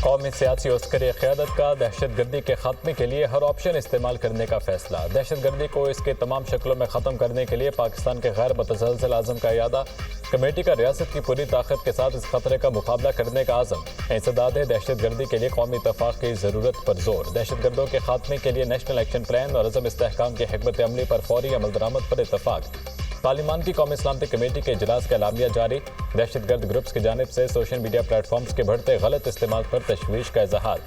قومی سیاسی عسکری قیادت کا دہشت گردی کے خاتمے کے لیے ہر آپشن استعمال کرنے کا فیصلہ۔ دہشت گردی کو اس کے تمام شکلوں میں ختم کرنے کے لیے پاکستان کے غیر متزلزل عزم کا اعادہ۔ کمیٹی کا ریاست کی پوری طاقت کے ساتھ اس خطرے کا مقابلہ کرنے کا عزم۔ انسداد دہشت گردی کے لیے قومی اتفاق کی ضرورت پر زور۔ دہشت گردوں کے خاتمے کے لیے نیشنل ایکشن پلان اور عزم استحکام کی حکمت عملی پر فوری عمل درآمد پر اتفاق۔ پارلیمان کی قومی سلامتی کمیٹی کے اجلاس کا اعلامیہ جاری۔ دہشت گرد گروپس کی جانب سے سوشل میڈیا پلیٹ فارمز کے بڑھتے غلط استعمال پر تشویش کا اظہار۔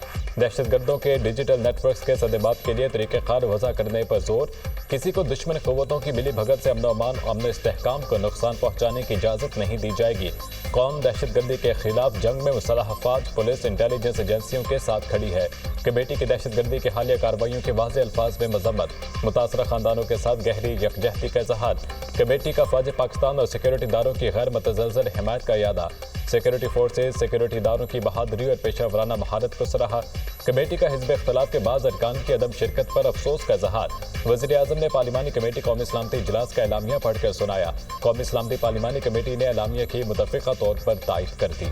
دہشت گردوں کے ڈیجیٹل نیٹ ورکس کے سدبات کے لیے طریقہ کار وضع کرنے پر زور۔ کسی کو دشمن قوتوں کی ملی بھگت سے امن و امان امن و استحکام کو نقصان پہنچانے کی اجازت نہیں دی جائے گی۔ قوم دہشت گردی کے خلاف جنگ میں مسلح افواج، پولیس، انٹیلیجنس ایجنسیوں کے ساتھ کھڑی ہے۔ کمیٹی کی دہشت گردی کی حالیہ کارروائیوں کے واضح الفاظ میں مذمت۔ متاثرہ خاندانوں کے ساتھ گہری یکجہتی کا اظہار۔ کمیٹی کا فوج پاکستان اور سیکیورٹی اداروں کی غیر متزلزل حمایت کا اعادہ۔ سیکیورٹی فورسز سیکیورٹی اداروں کی بہادری اور پیشہ ورانہ مہارت کو سراہا۔ کمیٹی کا حزب اختلاف کے بعض ارکان کی عدم شرکت پر افسوس کا اظہار۔ وزیر اعظم نے پارلیمانی کمیٹی قومی سلامتی اجلاس کا اعلامیہ پڑھ کر سنایا۔ قومی سلامتی پارلیمانی کمیٹی نے اعلامیہ کی متفقہ طور پر تائید کر دی۔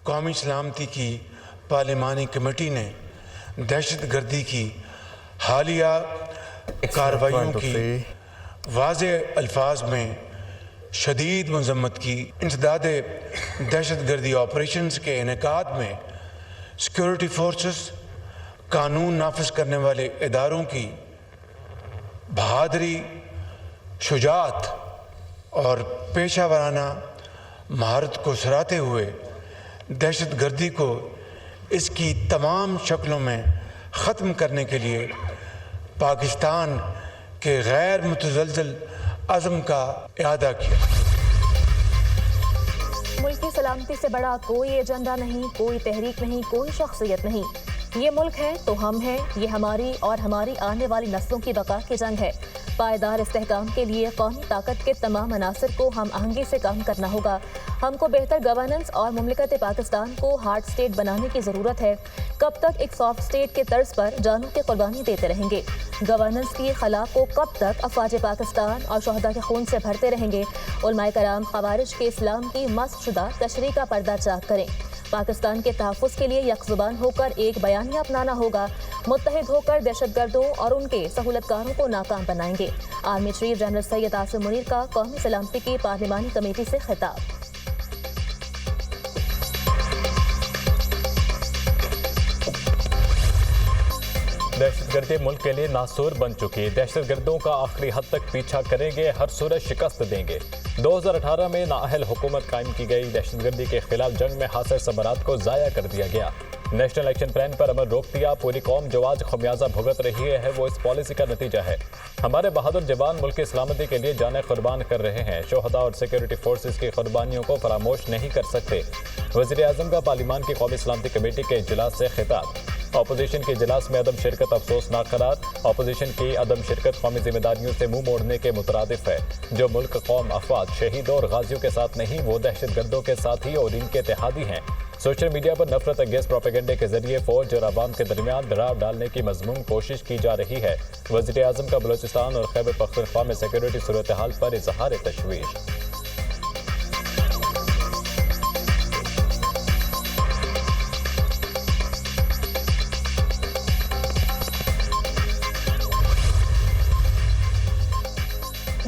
قومی سلامتی کی پارلیمانی کمیٹی نے دہشت گردی کی حالیہ کارروائیوں کی واضح الفاظ میں شدید مذمت کی۔ انسداد دہشت گردی آپریشنز کے انعقاد میں سیکیورٹی فورسز، قانون نافذ کرنے والے اداروں کی بہادری، شجاعت اور پیشہ ورانہ مہارت کو سراہتے ہوئے دہشت گردی کو اس کی تمام شکلوں میں ختم کرنے کے لیے پاکستان کے غیر متزلزل عزم کا اعادہ کیا۔ ملک کی سلامتی سے بڑا کوئی ایجنڈا نہیں، کوئی تحریک نہیں، کوئی شخصیت نہیں۔ یہ ملک ہے تو ہم ہیں، یہ ہماری اور ہماری آنے والی نسلوں کی بقا کی جنگ ہے۔ پائیدار استحکام کے لیے قومی طاقت کے تمام عناصر کو ہم آہنگی سے کام کرنا ہوگا۔ ہم کو بہتر گورننس اور مملکت پاکستان کو ہارڈ اسٹیٹ بنانے کی ضرورت ہے۔ کب تک ایک سافٹ اسٹیٹ کے طرز پر جانوں کی قربانی دیتے رہیں گے؟ گورننس کی خلا کو کب تک افواج پاکستان اور شہداء کے خون سے بھرتے رہیں گے؟ علماء کرام خوارج کے اسلام کی مسخ شدہ تشریح کا پردہ چاک کریں۔ پاکستان کے تحفظ کے لیے یک زبان ہو کر ایک بیانیہ اپنانا ہوگا۔ متحد ہو کر دہشت گردوں اور ان کے سہولت کاروں کو ناکام بنائیں گے۔ Army chief general Syed Asim Munir کا قومی سلامتی کی پارلیمانی کمیٹی سے خطاب۔ دہشت گردی ملک کے لیے ناسور بن چکی۔ دہشت گردوں کا آخری حد تک پیچھا کریں گے، ہر صورت شکست دیں گے۔ 2018 میں نااہل حکومت قائم کی گئی۔ دہشت گردی کے خلاف جنگ میں حاصل ثمرات کو ضائع کر دیا گیا۔ نیشنل ایکشن پلان پر عمل روک دیا۔ پوری قوم جو آج خمیازہ بھگت رہی ہے وہ اس پالیسی کا نتیجہ ہے۔ ہمارے بہادر جوان ملک کی سلامتی کے لیے جانیں قربان کر رہے ہیں۔ شہداء اور سیکیورٹی فورسز کی قربانیوں کو فراموش نہیں کر سکتے۔ وزیر اعظم کا پارلیمان کی قومی سلامتی کمیٹی کے اجلاس سے خطاب۔ اپوزیشن کے اجلاس میں عدم شرکت افسوسناک قرار۔ اپوزیشن کی عدم شرکت قومی ذمہ داریوں سے منہ موڑنے کے مترادف ہے۔ جو ملک، قوم، افراد، شہیدوں اور غازیوں کے ساتھ نہیں وہ دہشت گردوں کے ساتھی اور ان کے اتحادی ہیں۔ سوشل میڈیا پر نفرت انگیز پروپیگنڈے کے ذریعے فوج اور عوام کے درمیان ڈراؤ ڈالنے کی مذموم کوشش کی جا رہی ہے۔ وزیر اعظم کا بلوچستان اور خیبر پختونخوا میں سیکیورٹی صورتحال پر اظہار تشویش۔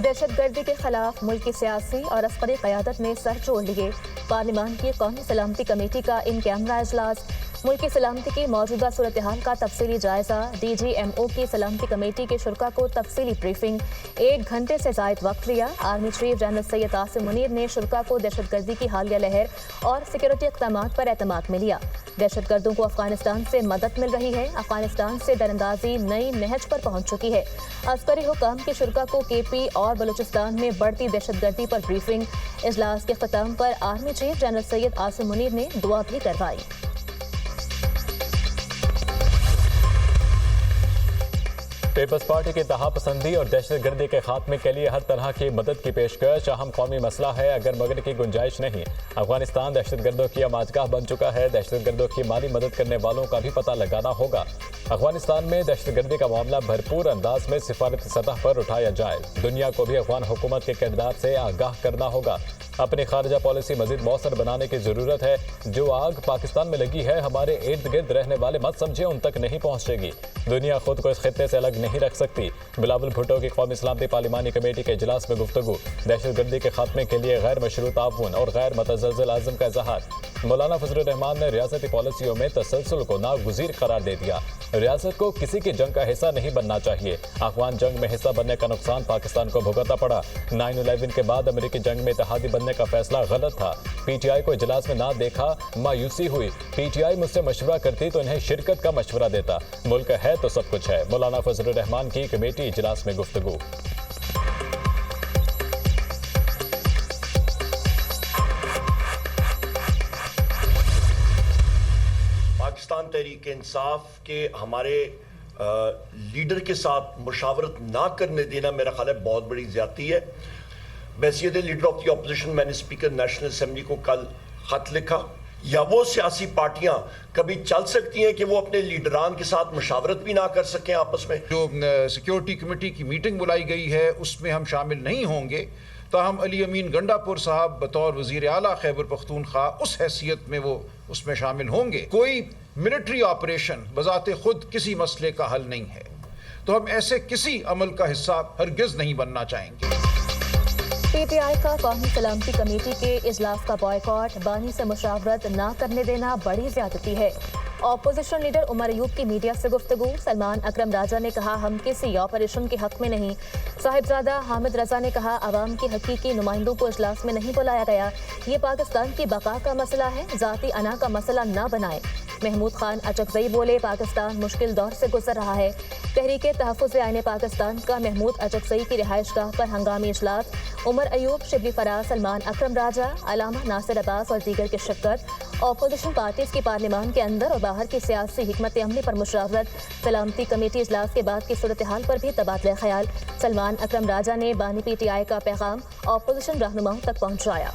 دہشت گردی کے خلاف ملک کی سیاسی اور عسکری قیادت نے سر جوڑ لیے۔ پارلیمان کی قومی سلامتی کمیٹی کا ان کیمرہ اجلاس۔ ملک کی سلامتی کی موجودہ صورتحال کا تفصیلی جائزہ۔ ڈی جی ایم او کی سلامتی کمیٹی کے شرکاء کو تفصیلی بریفنگ۔ 1 گھنٹے سے زائد وقت لیا۔ Army chief general Syed Asim Munir نے شرکاء کو دہشت گردی کی حالیہ لہر اور سیکیورٹی اقدامات پر اعتماد میں لیا۔ دہشت گردوں کو افغانستان سے مدد مل رہی ہے۔ افغانستان سے دراندازی نئی نہج پر پہنچ چکی ہے۔ عسکری حکام کے شرکاء کو کے پی اور بلوچستان میں بڑھتی دہشت گردی پر بریفنگ۔ اجلاس کے اختتام پر army chief general Syed Asim Munir نے دعا بھی کروائی۔ پیپلز پارٹی کی تہا پسندی اور دہشت گردی کے خاتمے کے لیے ہر طرح کی مدد کی پیشکش اہم قومی مسئلہ ہے اگر مگر کی گنجائش نہیں۔ افغانستان دہشت گردوں کی اماجگاہ بن چکا ہے، دہشت گردوں کی مالی مدد کرنے والوں کا بھی پتہ لگانا ہوگا۔ افغانستان میں دہشت گردی کا معاملہ بھرپور انداز میں سفارتی سطح پر اٹھایا جائے، دنیا کو بھی افغان حکومت کے کردار سے آگاہ کرنا ہوگا۔ اپنی خارجہ پالیسی مزید مؤثر بنانے کی ضرورت ہے۔ جو آگ پاکستان میں لگی ہے ہمارے ارد گرد رہنے والے مت سمجھے ان تک نہیں پہنچے گی۔ دنیا خود کو اس خطے سے الگ نہیں رکھ سکتی۔ بلاول بھٹو کی قومی سلامتی پارلیمانی کمیٹی کے اجلاس میں گفتگو، دہشت گردی کے خاتمے کے لیے غیر مشروع تعاون اور غیر متزلزل عزم کا اظہار۔ مولانا فضل الرحمان نے ریاستی پالیسیوں میں تسلسل کو ناگزیر قرار دے دیا۔ ریاست کو کسی کی جنگ کا حصہ نہیں بننا چاہیے۔ افغان جنگ میں حصہ بننے کا نقصان پاکستان کو بھگتنا پڑا۔ 9/11 کے بعد امریکی جنگ میں اتحادی بننے کا فیصلہ غلط تھا۔ پی ٹی آئی کو اجلاس میں نہ دیکھا، مایوسی ہوئی۔ پی ٹی آئی مجھ سے مشورہ کرتی تو انہیں شرکت کا مشورہ دیتا۔ ملک ہے تو سب کچھ ہے۔ مولانا فضل الرحمان کی کمیٹی اجلاس میں گفتگو۔ پاکستان تحریک انصاف کے ہمارے لیڈر کے ساتھ مشاورت نہ کرنے دینا میرا خیال ہے بہت بڑی زیادتی ہے۔ بحیثیت لیڈر آف دی اپوزیشن میں نے اسپیکر نیشنل اسمبلی کو کل خط لکھا، یا وہ سیاسی پارٹیاں کبھی چل سکتی ہیں کہ وہ اپنے لیڈران کے ساتھ مشاورت بھی نہ کر سکیں آپس میں۔ جو سیکیورٹی کمیٹی کی میٹنگ بلائی گئی ہے اس میں ہم شامل نہیں ہوں گے، تاہم علی امین گنڈا پور صاحب بطور وزیر اعلیٰ خیبر پختونخوا اس حیثیت میں وہ اس میں شامل ہوں گے۔ کوئی ملٹری آپریشن بذات خود کسی مسئلے کا حل نہیں ہے، تو ہم ایسے کسی عمل کا حصہ ہرگز نہیں بننا چاہیں گے۔ پی ٹی آئی کا قومی سلامتی کمیٹی کے اجلاس کا بائیکاٹ، بانی سے مشاورت نہ کرنے دینا بڑی زیادتی ہے۔ اپوزیشن لیڈر عمر ایوب کی میڈیا سے گفتگو، سلمان اکرم راجہ نے کہا ہم کسی آپریشن کے حق میں نہیں۔ صاحبزادہ حامد رضا نے کہا عوام کے حقیقی نمائندوں کو اجلاس میں نہیں بلایا گیا، یہ پاکستان کی بقا کا مسئلہ ہے، ذاتی انا کا مسئلہ نہ بنائیں۔ محمود خان اچکزئی بولے پاکستان مشکل دور سے گزر رہا ہے۔ تحریک تحفظ آئین پاکستان کا محمود اچکزئی کی رہائش گاہ پر ہنگامی اجلاس، عمر ایوب، شبلی فراز، سلمان اکرم راجہ، علامہ ناصر عباس اور دیگر کی شرکت۔ اپوزیشن پارٹیز کی پارلیمان کے اندر اور باہر کی سیاسی حکمت عملی پر مشاورت، سلامتی کمیٹی اجلاس کے بعد کی صورتحال پر بھی تبادلہ خیال۔ سلمان اکرم راجہ نے بانی پی ٹی آئی کا پیغام اپوزیشن رہنماؤں تک پہنچایا۔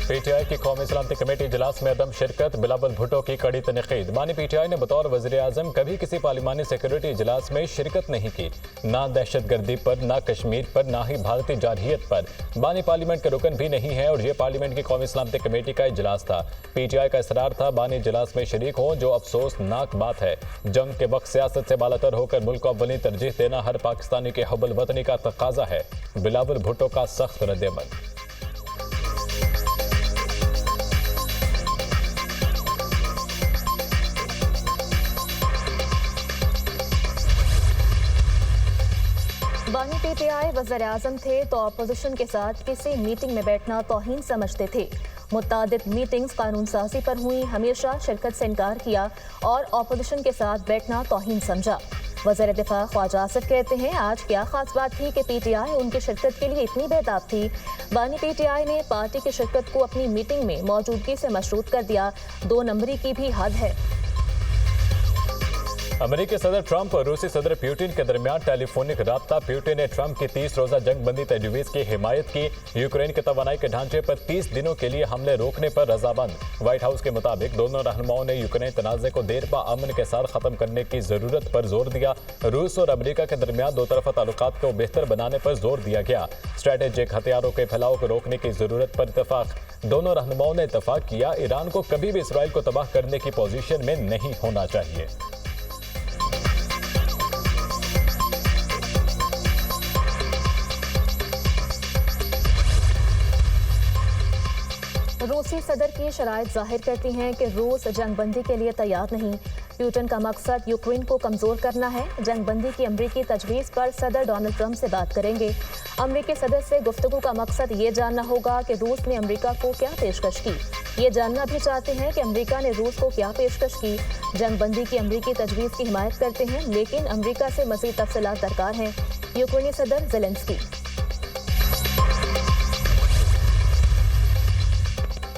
پی ٹی آئی کی قومی سلامتی کمیٹی اجلاس میں عدم شرکت، بلاول بھٹو کی کڑی تنقید۔ بانی پی ٹی آئی نے بطور وزیر اعظم کبھی کسی پارلیمانی سیکورٹی اجلاس میں شرکت نہیں کی، نہ دہشت گردی پر، نہ کشمیر پر، نہ ہی بھارتی جارحیت پر۔ بانی پارلیمنٹ کے رکن بھی نہیں ہے اور یہ پارلیمنٹ کی قومی سلامتی کمیٹی کا اجلاس تھا۔ پی ٹی آئی کا اصرار تھا بانی اجلاس میں شریک ہوں، جو افسوسناک بات ہے۔ جنگ کے وقت سیاست سے بالاتر ہو کر ملک کو اولین ترجیح دینا ہر پاکستانی کے حب الوطنی کا تقاضا ہے۔ بلاول بھٹو کا سخت رد عمل۔ بانی پی ٹی آئی وزیر اعظم تھے تو اپوزیشن کے ساتھ کسی میٹنگ میں بیٹھنا توہین سمجھتے تھے۔ متعدد میٹنگز قانون سازی پر ہوئیں، ہمیشہ شرکت سے انکار کیا اور اپوزیشن کے ساتھ بیٹھنا توہین سمجھا۔ وزیر دفاع خواجہ آصف کہتے ہیں آج کیا خاص بات تھی کہ پی ٹی آئی ان کی شرکت کے لیے اتنی بےتاب تھی۔ بانی پی ٹی آئی نے پارٹی کی شرکت کو اپنی میٹنگ میں موجودگی سے مشروط کر دیا، 2 نمبری کی بھی حد ہے۔ امریکی صدر ٹرمپ اور روسی صدر پیوٹن کے درمیان ٹیلی فونک رابطہ۔ پیوٹن نے ٹرمپ کی 30 روزہ جنگ بندی تجویز کی حمایت کی۔ یوکرین کے توانائی کے ڈھانچے پر 30 دنوں کے لیے حملے روکنے پر رضامند۔ وائٹ ہاؤس کے مطابق دونوں رہنماؤں نے یوکرین تنازع کو دیر پا امن کے ساتھ ختم کرنے کی ضرورت پر زور دیا۔ روس اور امریکہ کے درمیان دو طرفہ تعلقات کو بہتر بنانے پر زور دیا گیا۔ اسٹریٹجک ہتھیاروں کے پھیلاؤ کو روکنے کی ضرورت پر اتفاق۔ دونوں رہنماؤں نے اتفاق کیا ایران کو کبھی بھی اسرائیل کو تباہ کرنے کی پوزیشن میں نہیں ہونا چاہیے۔ روسی صدر کی شرائط ظاہر کرتی ہیں کہ روس جنگ بندی کے لیے تیار نہیں۔ پیوٹن کا مقصد یوکرین کو کمزور کرنا ہے۔ جنگ بندی کی امریکی تجویز پر صدر ڈونلڈ ٹرمپ سے بات کریں گے۔ امریکی صدر سے گفتگو کا مقصد یہ جاننا ہوگا کہ روس نے امریکہ کو کیا پیشکش کی۔ یہ جاننا بھی چاہتے ہیں کہ امریکہ نے روس کو کیا پیشکش کی۔ جنگ بندی کی امریکی تجویز کی حمایت کرتے ہیں، لیکن امریکہ سے مزید تفصیلات درکار ہیں۔ یوکرینی صدر زیلنسکی۔